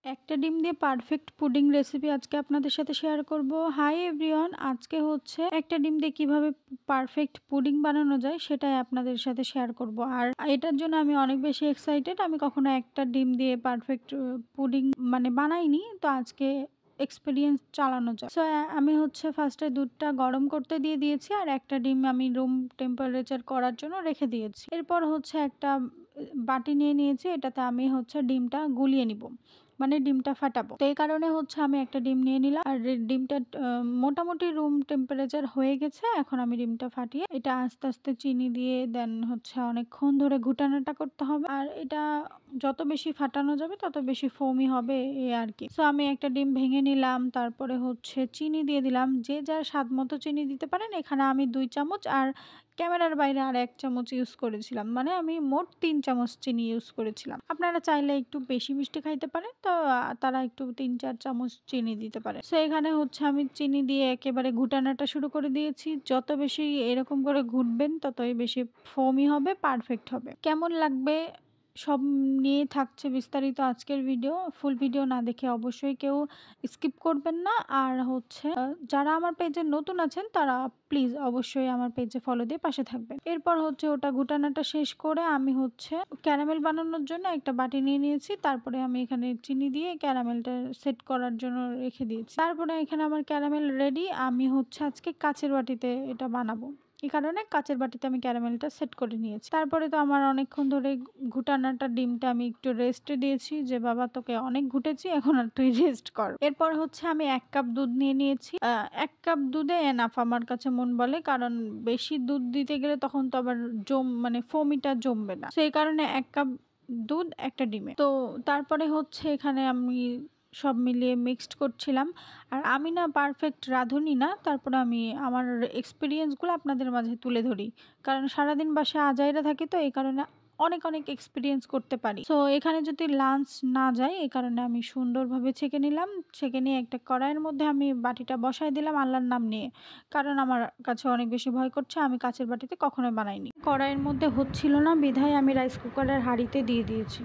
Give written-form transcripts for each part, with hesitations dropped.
একটা ডিম দিয়ে পারফেক্ট পুডিং রেসিপি আজকে আপনাদের সাথে শেয়ার করব। হাই এভরিওয়ান, আজকে হচ্ছে একটা ডিম দিয়ে কিভাবে পারফেক্ট পুডিং বানানো যায় সেটাই আপনাদের সাথে শেয়ার করব। আর এটার জন্য আমি অনেক বেশি এক্সাইটেড। আমি কখনো একটা ডিম দিয়ে পারফেক্ট পুডিং বানাইনি, তো আজকে এক্সপেরিয়েন্স চালানো যায়। সো আমি হচ্ছে ফার্স্টে দুধটা গরম করতে দিয়ে দিয়েছি আর একটা ডিম আমি রুম টেম্পারেচার করার জন্য রেখে দিয়েছি। এরপর হচ্ছে একটা বাটি নিয়ে নিয়েছি, এটাতে আমি হচ্ছে ডিমটা গুলিয়ে নিব, ডিমটা ফাটাবো। তো এই কারণে হচ্ছে আমি একটা ডিম নিয়ে নিলাম আর ডিমটা মোটামুটি রুম টেম্পারেচার হয়ে গেছে। এখন আমি ডিমটা ফাটিয়ে এটা আস্তে আস্তে চিনি দিয়ে দেন হচ্ছে অনেকক্ষণ ধরে ঘুটানাটা করতে হবে। আর এটা যত বেশি ফাটানো যাবে তত বেশি ফোমি হবে এই আর কি। সো আমি একটা ডিম ভেঙে নিলাম, তারপরে হচ্ছে চিনি দিয়ে দিলাম। যে যার স্বাদ মতো চিনি দিতে পারেন। এখানে আমি 2 চামচ আর ক্যামেরার বাইরে আর 1 চামচ ইউজ করেছিলাম, আমি মোট 3 চামচ চিনি ইউজ করেছিলাম। আপনারা চাইলে একটু বেশি মিষ্টি খাইতে পারেন, তো তারা একটু 3-4 চামচ চিনি দিতে পারে। সো এখানে হচ্ছে আমি চিনি দিয়ে একেবারে ঘুটানাটা শুরু করে দিয়েছি। যত বেশি এরকম করে ঘুটবেন ততই বেশি ফোমি হবে, পারফেক্ট হবে। কেমন লাগবে সব নিয়ে থাকছে বিস্তারিত আজকের ভিডিও। ফুল ভিডিও না দেখে অবশ্যই কেউ স্কিপ করবেন না। আর হচ্ছে যারা আমার পেজে নতুন আছেন তারা প্লিজ অবশ্যই আমার পেজে ফলো দিয়ে পাশে থাকবেন। এরপর হচ্ছে ওটা ঘুটানাটা শেষ করে আমি হচ্ছে ক্যারামেল বানানোর জন্য একটা বাটি নিয়ে নিয়েছি। তারপরে আমি এখানে চিনি দিয়ে ক্যারামেলটা সেট করার জন্য রেখে দিয়েছি। তারপরে এখানে আমার ক্যারামেল রেডি। আমি হচ্ছে আজকে কাচের বাটিতে এটা বানাবো, এই কারণে কাচের বাটিতে আমি ক্যারামেলটা সেট করে নিয়েছি। তারপরে তো আমার অনেকক্ষণ ধরে ঘুটানাটা ডিমটা আমি একটু রেস্টে দিয়েছি, যে বাবা তোকে অনেক ঘুটেছি, এখন আর তুই রেস্ট কর। এরপর হচ্ছে আমি 1 কাপ দুধ নিয়ে নিয়েছি। 1 কাপ দুধে এনাফ আমার কাছে মন বলে, কারণ বেশি দুধ দিতে গেলে তখন তো আবার ফোমিটা জমবে না। সেই কারণে 1 কাপ দুধ একটা ডিমে। তো তারপরে হচ্ছে এখানে আমি সব মিলিয়ে মিক্সড করছিলাম। আর আমি না পারফেক্ট রাঁধুনি না, তারপরে আমি আমার এক্সপিরিয়েন্সগুলো আপনাদের মাঝে তুলে ধরি, কারণ সারাদিন বাসায় আজাইরা থাকি, তো এই কারণে অনেক অনেক এক্সপিরিয়েন্স করতে পারি। সো এখানে যদি লাঞ্চ না যায় এই কারণে আমি সুন্দরভাবে ছেঁকে নিলাম। ছেঁকে নিয়ে একটা কড়াইয়ের মধ্যে আমি বাটিটা বসাই দিলাম আল্লাহর নাম নিয়ে, কারণ আমার কাছে অনেক বেশি ভয় করছে। আমি কাচের বাটিতে কখনোই বানাইনি। কড়াইয়ের মধ্যে হচ্ছিল না বিধায় আমি রাইস কুকারের হাঁড়িতে দিয়ে দিয়েছি।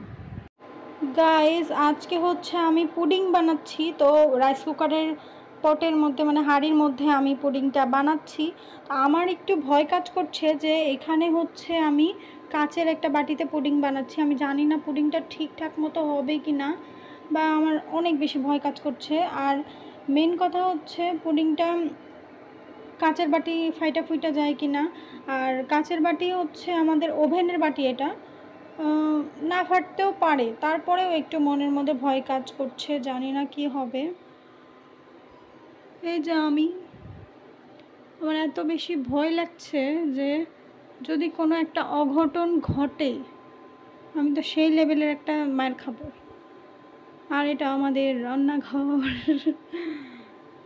গাইস, আজকে হচ্ছে আমি পুডিং বানাচ্ছি। তো রাইস কুকারের পটের মধ্যে হাঁড়ির মধ্যে আমি পুডিংটা বানাচ্ছি। তো আমার একটু ভয় কাজ করছে যে এখানে হচ্ছে আমি কাচের একটা বাটিতে পুডিং বানাচ্ছি। আমি জানি না পুডিংটা ঠিকঠাক মতো হবে কি না, বা আমার অনেক বেশি ভয় কাজ করছে। আর মেন কথা হচ্ছে পুডিংটা কাচের বাটি ফুইটা যায় কি না। আর কাচের বাটি হচ্ছে আমাদের ওভেনের বাটি, এটা না ফাটতেও পারে, তারপরেও একটু মনের মধ্যে ভয় কাজ করছে, জানি না কি হবে। এই যে আমার এত বেশি ভয় লাগছে যে যদি কোনো একটা অঘটন ঘটে আমি তো সেই লেভেলের একটা মায়ের খাবো। আর এটা আমাদের রান্নাঘর।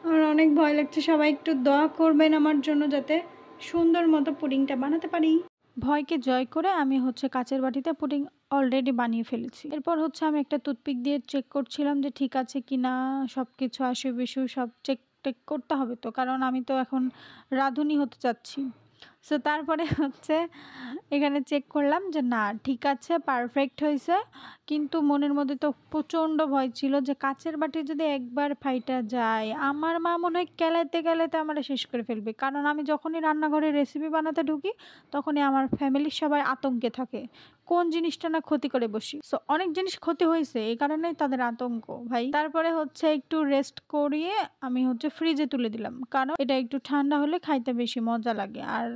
আমার অনেক ভয় লাগছে। সবাই একটু দোয়া করবেন আমার জন্য, যাতে সুন্দর মতো পুডিংটা বানাতে পারি। ভয়কে জয় করে আমি হচ্ছে কাচের বাটিতে পুডিং অলরেডি বানিয়ে ফেলেছি। এরপর হচ্ছে আমি একটা টুথপিক দিয়ে চেক করছিলাম যে ঠিক আছে কি না, সব কিছু আশু বিশু সব চেক করতে হবে তো, কারণ আমি তো এখন রাঁধুনি হতে চাচ্ছি। সো তারপরে হচ্ছে এখানে চেক করলাম যে না ঠিক আছে, পারফেক্ট হয়েছে। কিন্তু মনের মধ্যে তো প্রচণ্ড ভয় ছিল যে কাচের বাটি যদি একবার ফাইটা যায়, আমার মা মনে হয় কেলাইতে কেলাইতে আমার শেষ করে ফেলবে। কারণ আমি যখনই রান্নাঘরে রেসিপি বানাতে ঢুকি তখনই আমার ফ্যামিলির সবাই আতঙ্কে থাকে, কোন জিনিসটা না ক্ষতি করে বসি। সো অনেক জিনিস ক্ষতি হয়েছে, এই কারণেই তাদের আতঙ্ক ভাই। তারপরে হচ্ছে একটু রেস্ট করিয়ে আমি হচ্ছে ফ্রিজে তুলে দিলাম, কারণ এটা একটু ঠান্ডা হলে খাইতে বেশি মজা লাগে। আর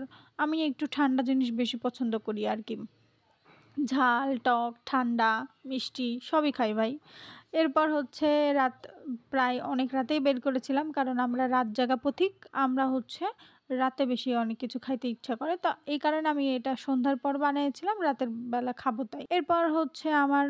আমি একটু ঠান্ডা জিনিস বেশি পছন্দ করি আর কি, ঝাল টক ঠান্ডা মিষ্টি সবই খাই ভাই। এরপর হচ্ছে রাত প্রায় অনেক রাতেই বের করেছিলাম, কারণ আমরা রাত জাগা পথিক। আমরা হচ্ছে রাতে বেশি অনেক কিছু খাইতে ইচ্ছা করে, তো এই কারণে আমি এটা সন্ধ্যার পর বানিয়েছিলাম, রাতের বেলা খাবো তাই। এরপর হচ্ছে আমার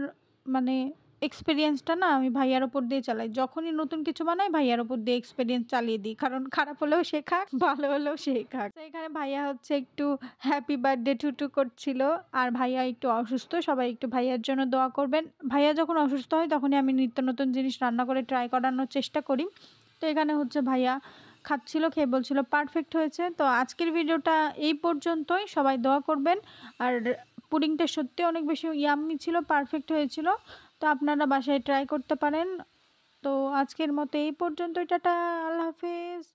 এক্সপিরিয়েন্সটা না আমি ভাইয়ার ওপর দিয়ে চালাই। যখনই নতুন কিছু বানাই ভাইয়ার ওপর দিয়ে এক্সপিরিয়েন্স চালিয়ে দিই, কারণ খারাপ হলেও সে খাক, ভালো হলেও সে খাক। তো এখানে ভাইয়া হচ্ছে একটু হ্যাপি বার্থডে টুটু করছিল। আর ভাইয়া একটু অসুস্থ, সবাই একটু ভাইয়ার জন্য দোয়া করবেন। ভাইয়া যখন অসুস্থ হয় তখনই আমি নিত্য নতুন জিনিস রান্না করে ট্রাই করানোর চেষ্টা করি। তো এখানে হচ্ছে ভাইয়া খাচ্ছিল, খেয়ে বলছিল পারফেক্ট হয়েছে। তো আজকের ভিডিওটা এই পর্যন্তই, সবাই দোয়া করবেন। আর পুডিংটা সত্যি অনেক বেশি ইয়াম্মি ছিল, পারফেক্ট হয়েছিল। তো তো আপনারা বাসায় ট্রাই করতে পারেন। তো আজকের মতো এই পর্যন্তই। টাটা, আল্লাহ হাফেজ।